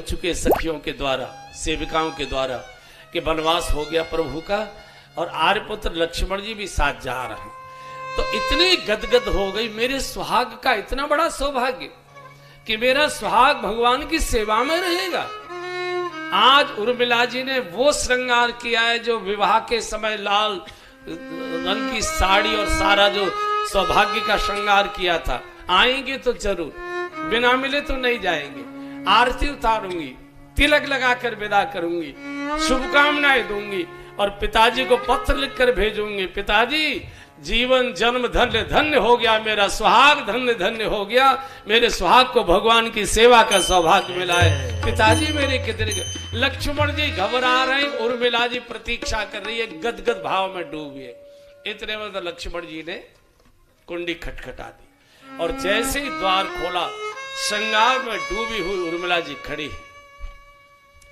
चुके सखियों के द्वारा, सेविकाओं के द्वारा कि वनवास हो गया प्रभु का और आर्यपुत्र लक्ष्मण जी भी साथ जा रहे हैं। तो इतनी गदगद हो गई, मेरे सुहाग का इतना बड़ा सौभाग्य कि मेरा सुहाग भगवान की सेवा में रहेगा। आज उर्मिला जी ने वो श्रृंगार किया है जो विवाह के समय लाल रंग की साड़ी और सारा जो सौभाग्य का श्रृंगार किया था। आएंगे तो जरूर, बिना मिले तो नहीं जाएंगे। आरती उतारूंगी, तिलक लगाकर विदा करूंगी, शुभकामनाएं दूंगी और पिताजी को पत्र लिखकर भेजूंगी, पिताजी जीवन जन्म धन्य धन्य हो गया, मेरा सुहाग धन्य धन्य हो गया, मेरे सुहाग को भगवान की सेवा का सौभाग्य मिला है। पिताजी मेरे कितने। लक्ष्मण जी घबरा रहे, उर्मिला जी प्रतीक्षा कर रही है, गदगद भाव में डूबी है। इतने में तो लक्ष्मण जी ने कुंडी खटखटा दी और जैसे ही द्वार खोला, श्रृंगार में डूबी हुई उर्मिला जी खड़ी है।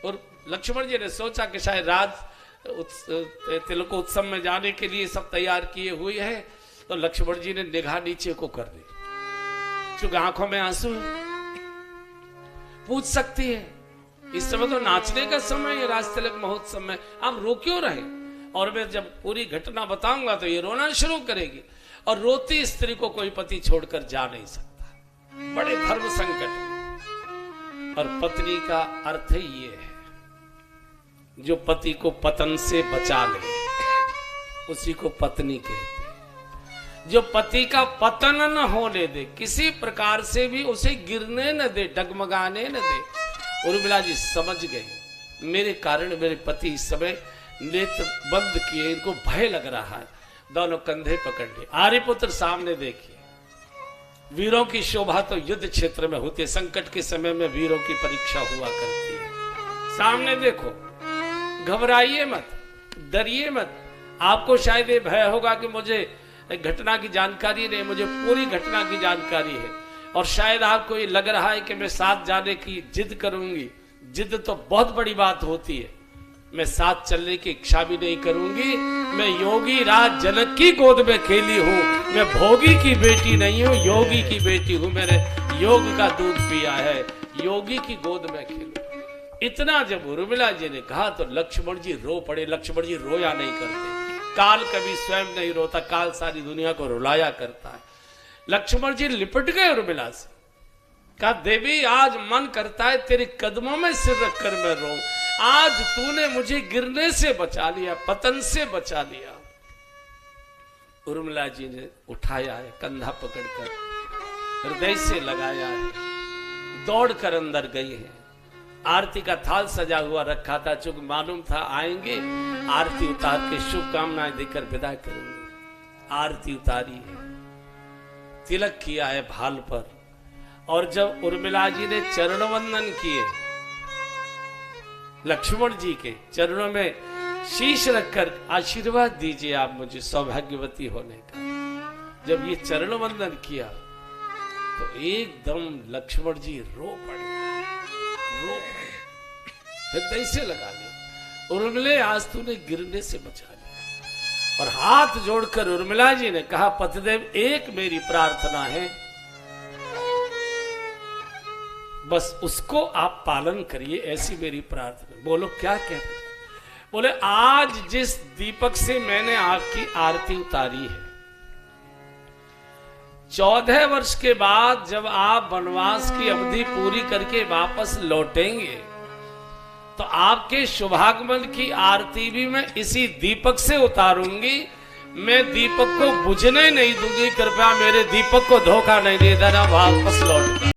और लक्ष्मण जी ने सोचा कि शायद राज तिलक उत्सव में जाने के लिए सब तैयार किए हुए हैं, तो लक्ष्मण जी ने निगाह नीचे को कर दी, क्योंकि आंखों में आंसू है। पूछ सकती है, इस समय तो नाचने का समय है, राज तिलक महोत्सव में आप रो क्यों रहे? और मैं जब पूरी घटना बताऊंगा तो ये रोना शुरू करेगी। और रोती स्त्री को कोई पति छोड़कर जा नहीं सकता, बड़े धर्म संकट में। और पत्नी का अर्थ ही ये है, जो पति को पतन से बचा ले उसी को पत्नी कहते हैं। जो पति का पतन न होने दे, किसी प्रकार से भी उसे गिरने न दे, डगमगाने न दे। उर्मिला जी समझ गई, मेरे कारण मेरे पति इस समय नेत्र बंद किए, इनको भय लग रहा है। दोनों कंधे पकड़ लिए। आर्यपुत्र सामने देखिए, वीरों की शोभा तो युद्ध क्षेत्र में होती है, संकट के समय में वीरों की परीक्षा हुआ करती है। सामने देखो, घबराइए मत, डरिए मत। आपको शायद ये भय होगा कि मुझे घटना की जानकारी नहीं, मुझे पूरी घटना की जानकारी है। और शायद आपको ये लग रहा है कि मैं साथ जाने की जिद करूंगी। जिद तो बहुत बड़ी बात होती है। मैं साथ चलने की इच्छा भी नहीं करूंगी। मैं योगी राज जनक की गोद में खेली हूं, मैं भोगी की बेटी नहीं हूं, योगी की बेटी हूं। मैंने योग का दूध पिया है, योगी की गोद में खेलूं। इतना जब उर्मिला जी ने कहा तो लक्ष्मण जी रो पड़े। लक्ष्मण जी रोया नहीं करते, काल कभी स्वयं नहीं रोता, काल सारी दुनिया को रुलाया करता है। लक्ष्मण जी लिपट गए उर्मिला से, कहा देवी आज मन करता है तेरे कदमों में सिर रखकर मैं रोऊं। आज तूने मुझे गिरने से बचा लिया, पतन से बचा लिया। उर्मिला जी ने उठाया है, कंधा पकड़कर हृदय से लगाया है, दौड़कर अंदर गई है। आरती का थाल सजा हुआ रखा था, चूंकि मालूम था आएंगे, आरती उतार के शुभकामनाएं देकर विदा करूंगी। आरती उतारी है, तिलक किया है भाल पर। और जब उर्मिला जी ने चरण वंदन किए, लक्ष्मण जी के चरणों में शीश रखकर आशीर्वाद दीजिए आप मुझे सौभाग्यवती होने का, जब ये चरण वंदन किया तो एकदम लक्ष्मण जी रो पड़े, हृदय से लगा लिया। उर्मिले आज तूने गिरने से बचा लिया। और हाथ जोड़कर उर्मिला जी ने कहा, पतिदेव एक मेरी प्रार्थना है, बस उसको आप पालन करिए, ऐसी मेरी प्रार्थना। बोलो क्या कहते? बोले आज जिस दीपक से मैंने आपकी आरती उतारी है, 14 वर्ष के बाद जब आप वनवास की अवधि पूरी करके वापस लौटेंगे तो आपके शुभागमन की आरती भी मैं इसी दीपक से उतारूंगी। मैं दीपक को बुझने नहीं दूंगी, कृपया मेरे दीपक को धोखा नहीं दे देना, वापस लौट